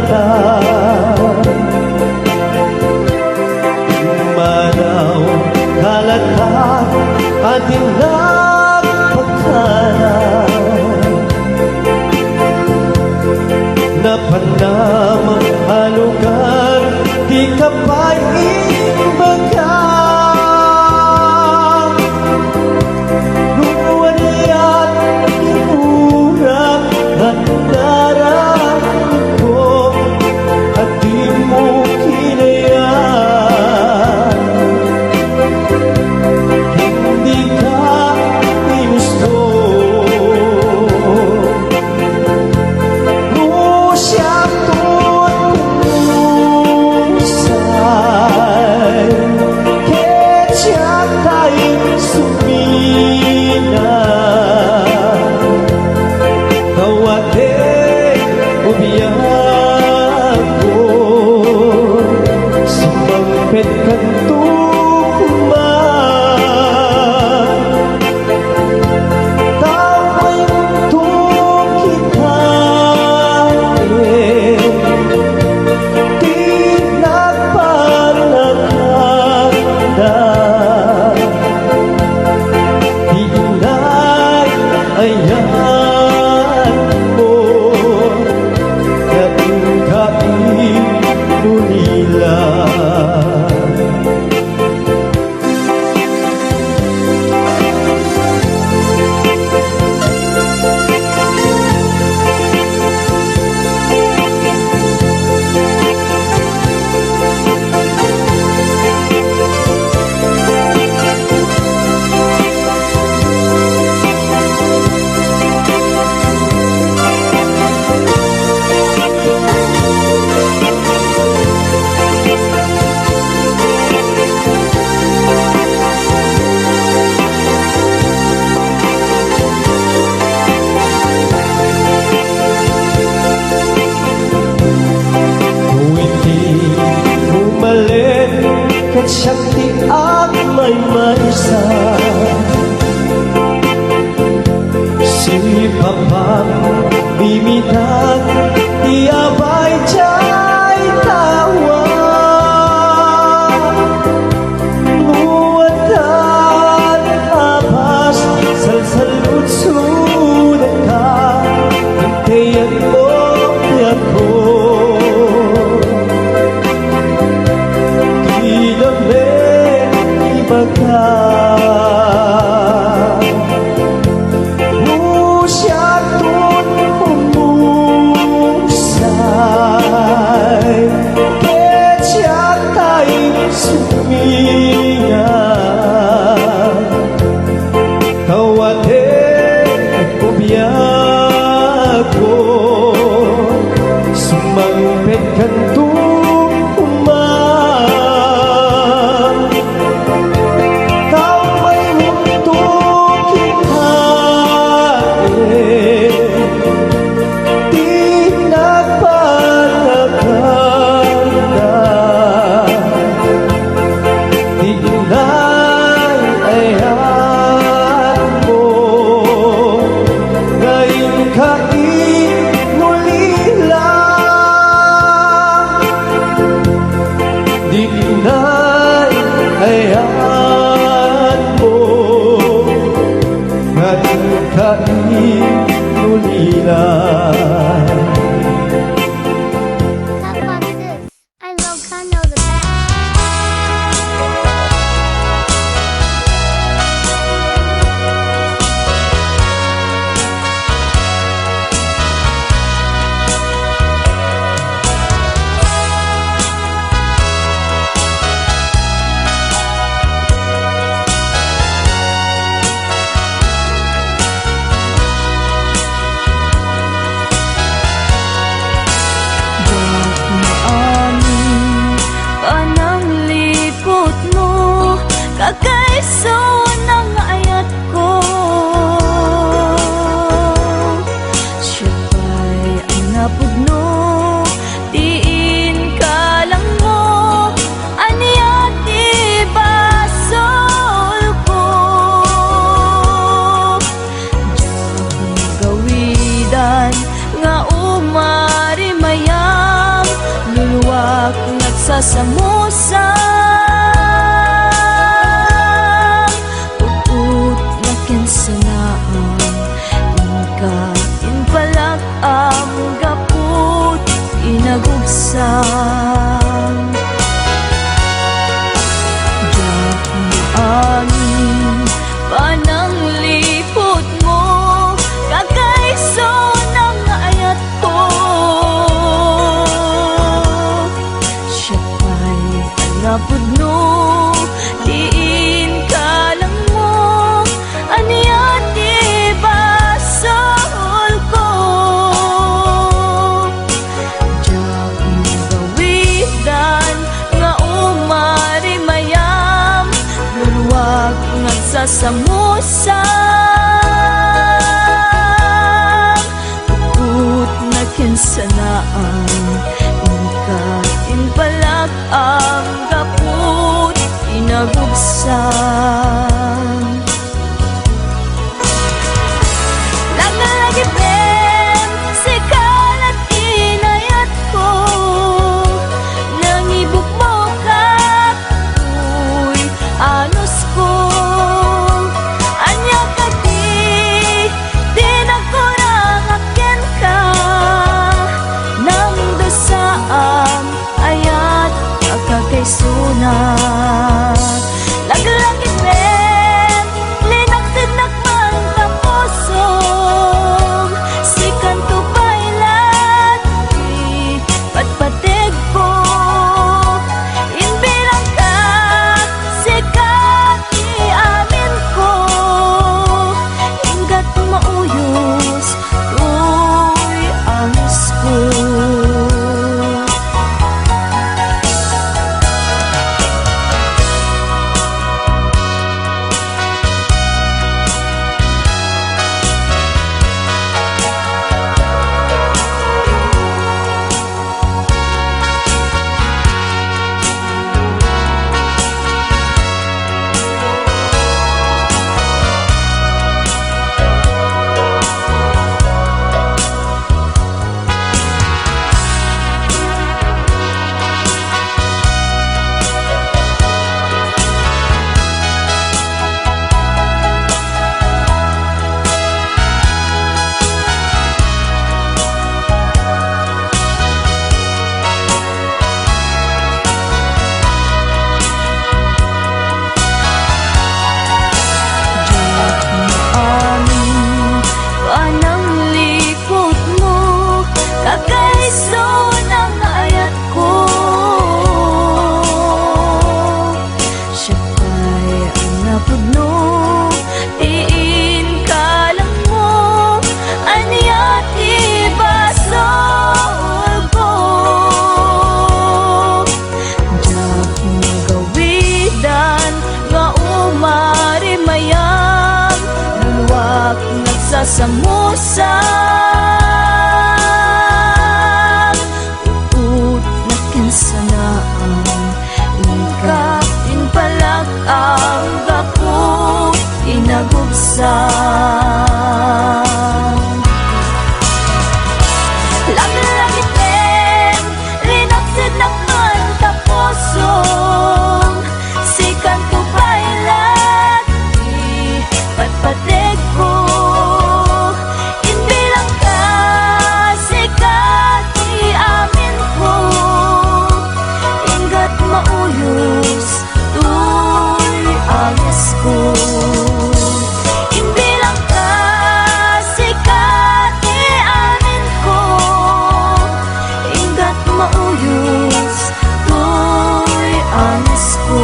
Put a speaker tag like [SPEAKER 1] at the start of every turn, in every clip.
[SPEAKER 1] ta manaw kalatag ating nagpagkana na panamang halugan di ka pa imbaga luwan at imurap at nararamdaman ko at di mo kinayaan hindi ka ginusto at siyang tiak may maisa si Papa bimitag iabay jay tawa muatan abas salsalud sudah ka hintayan mo ako Usyatun humusay Kecatay suminga Kawate kubiyago Sumangpet kantung
[SPEAKER 2] I love Kano the best.
[SPEAKER 3] Kagaiso ng ayat ko siya ba'y ang napugno diin ka lang mo aniyat ibasol ko diyang gawidan nga umari mayam nagsasamusang Puput na kinsanaan Inka inpalak ang gaput Inagugsang Diyak maangin pananglipot mo Kakaiso ng ayat ko Siya pa'y alapod no Diin ka lang mo Aniyat ibasol ko Diyak magawidan nga umari mayam Luluwag nagsasamusang Puput na kinsanaan Inka inpalak ang gaput Inagugsang Lagalagi ben Sikalat inayat ko Nangibuk mo kat Uy anos ko Anya ka di nagkurangakyan ka Nang dosaam ayat akakaysuna Lagalagi ben Linaksid nakman kaposong Sikan to bailat Di patpatig ko Inbirang ka Sikat iamin ko Ingat mauyos Uy angis ko Amin pananglipot mo Kakaiso ng ayat ko Siya pa'y ang napudno Diin ka lang mo Aniyat ibasol ko Diyak magawidan Nga umari mayam Luluwag nagsasamusang Puput na kinsanaan Inka inpalak ang gaput Inagugsang Lagalagit ben Linaksid nakman kaposong Sikan to bailat Di patpatig ko Inbilang ka Sikat iamin ko Ingat mauyos Tuy angis ko Inbilang ka Sikat iamin ko Ingat mauyos Tuy angis ko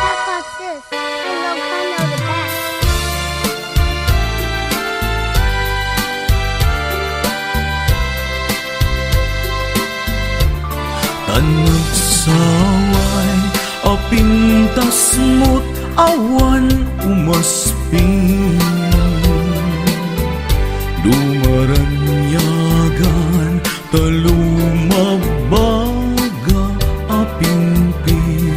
[SPEAKER 2] That was this. I love Kano the best.
[SPEAKER 1] Tanag saway o pintas mo't awan umasping Dumarang talumabaga apingping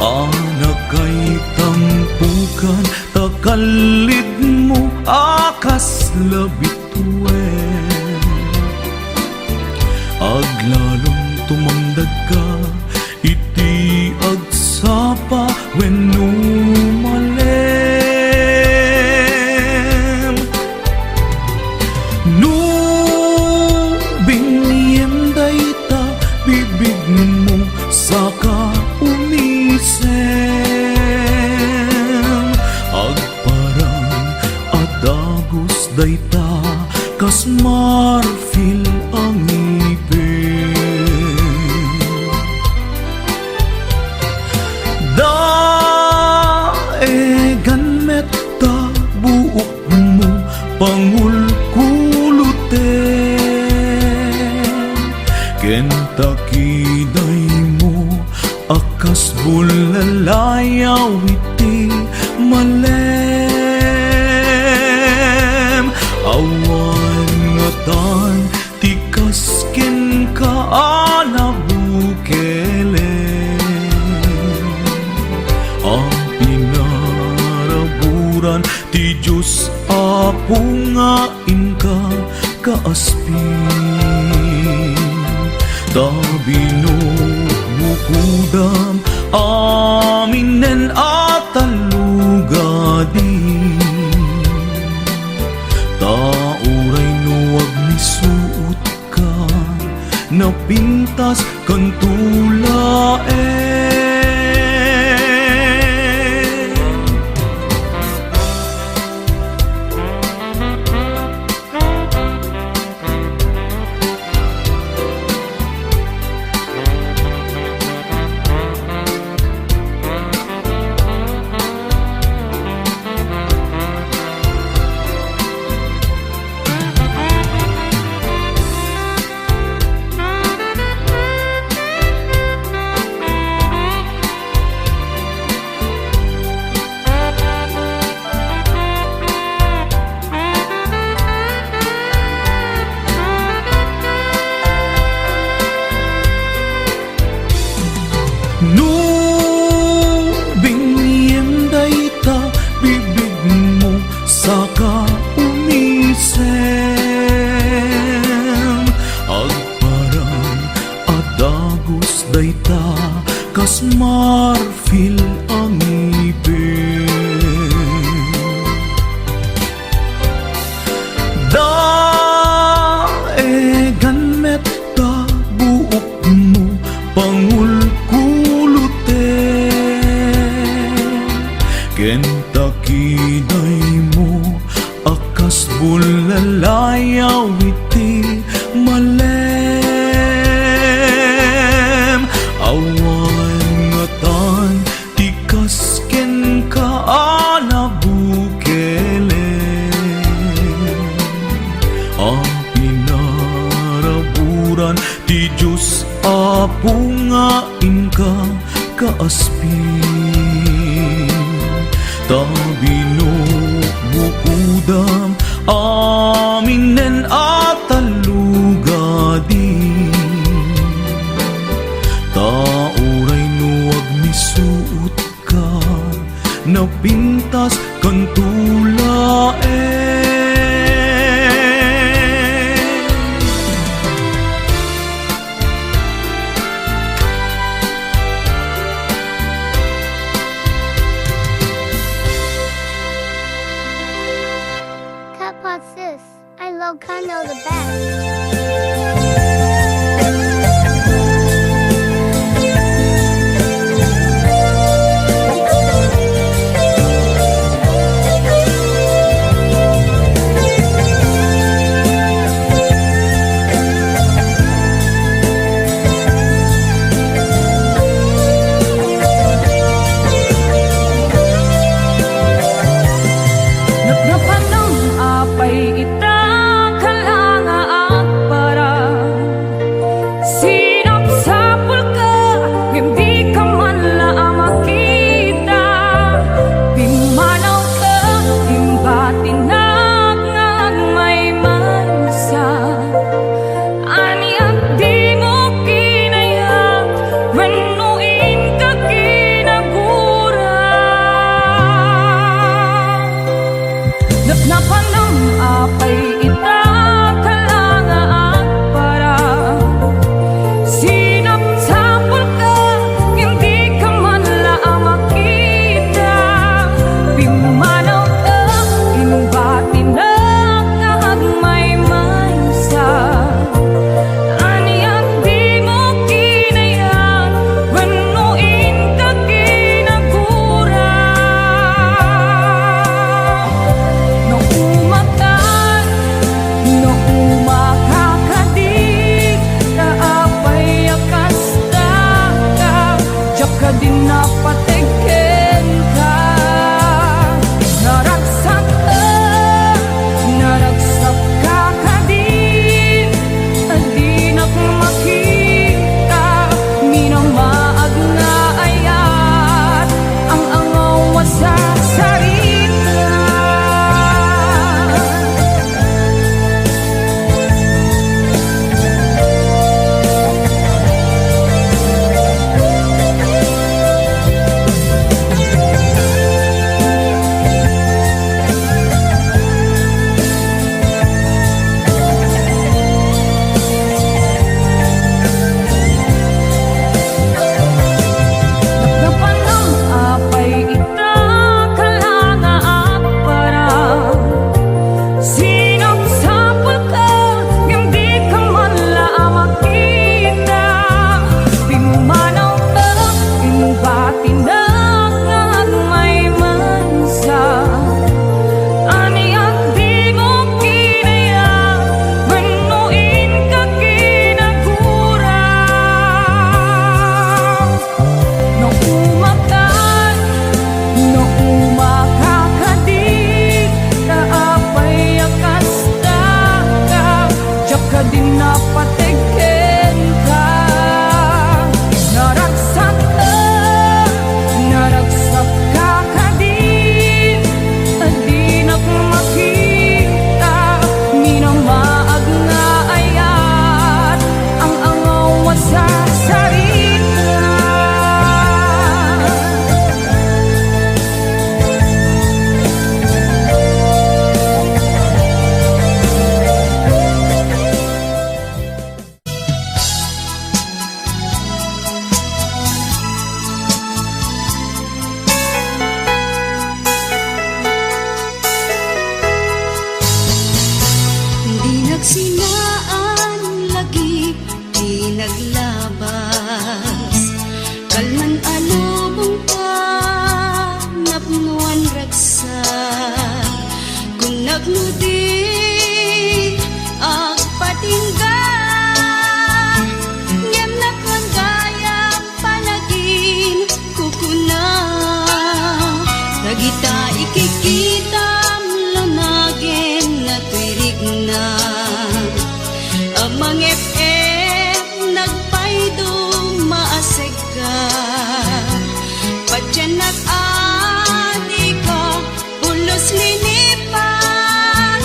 [SPEAKER 1] anak kay tampukan takalit mo akas labituen aglalong tumangdag ka iti agsapa wenno malem no bingyem dayta bibig mo saka umisem agparang adagos dayta kas marfil ang ipin daegan metta buok mo pangulkuluten kentakiday mo akas bulalayaw iti malem awan ngatan tikas ken ka anabukelen ang pinaraburan ti Diyos apo nga inka kaaspin tabino bukudam aminen atalugadi tauray no wag misuot ka napintas kan tulaen no bingyem dayta bibig mo saka umisem agparang adagos dayta kas marfil ang ipin daegan metta buok mo pangulkuluten kentakiday mo akas bulalayaw iti malem awan ngatan tikas ken ka anabukelen ang pinaraburan ti Diyos apo nga inka kaaspin tabino bukudam aminen atalugadi tauray no wag misuot ka napintas kan tulaen
[SPEAKER 2] Cut Pot Sis, I love Kano the best.
[SPEAKER 3] Napanong apay ita kalanga ragsa kung nagnudi agpatingga ngem nakangaya panagin kukuna dagita ikikita lunagin na tuirig na amang FM nagpaydo maaseg ka padyan nag-adi ka ulos linipan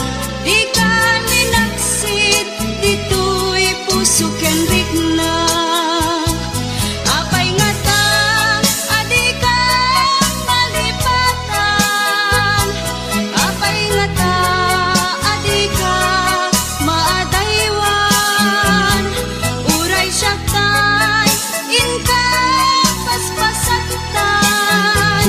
[SPEAKER 3] di ka ninaksit dito'y puso ken rigna apay nga ta adi ka malipatan apay nga ta adi ka maadaywan uray siya tay inka paspasaktan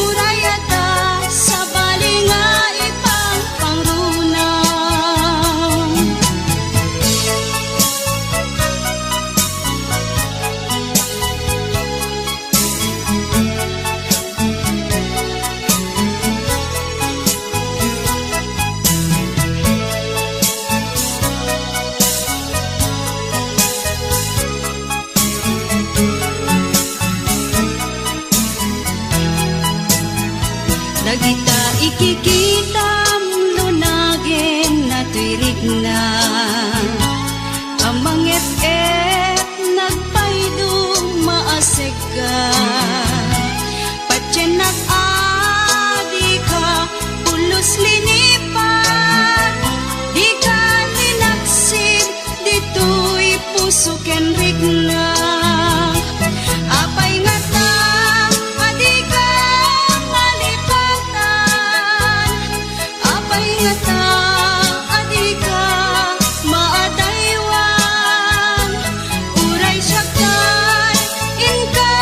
[SPEAKER 3] uray ata sa balinga ipang pangrunang Nagita ikikita lunagin na tuirig na amang FF nagpaydo maaseg ka padyan nag-adi ka pulos linipan di ka ninaksid dito'y puso ken rigna apay nga ta adi ka malipatan apay nga ta adi ka maadaywan uray siya kay inka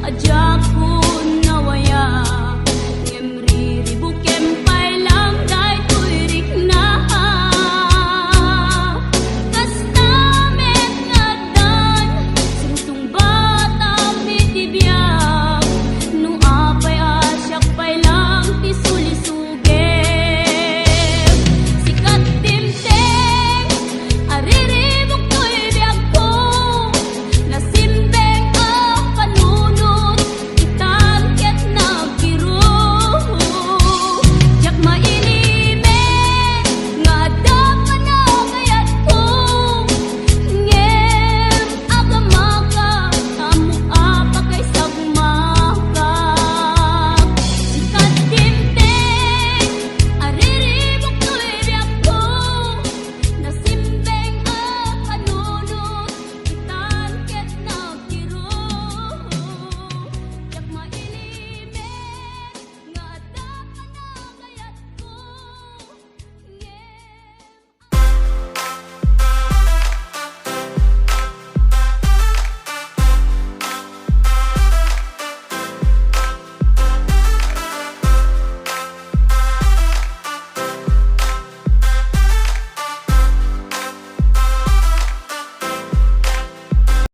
[SPEAKER 3] Adya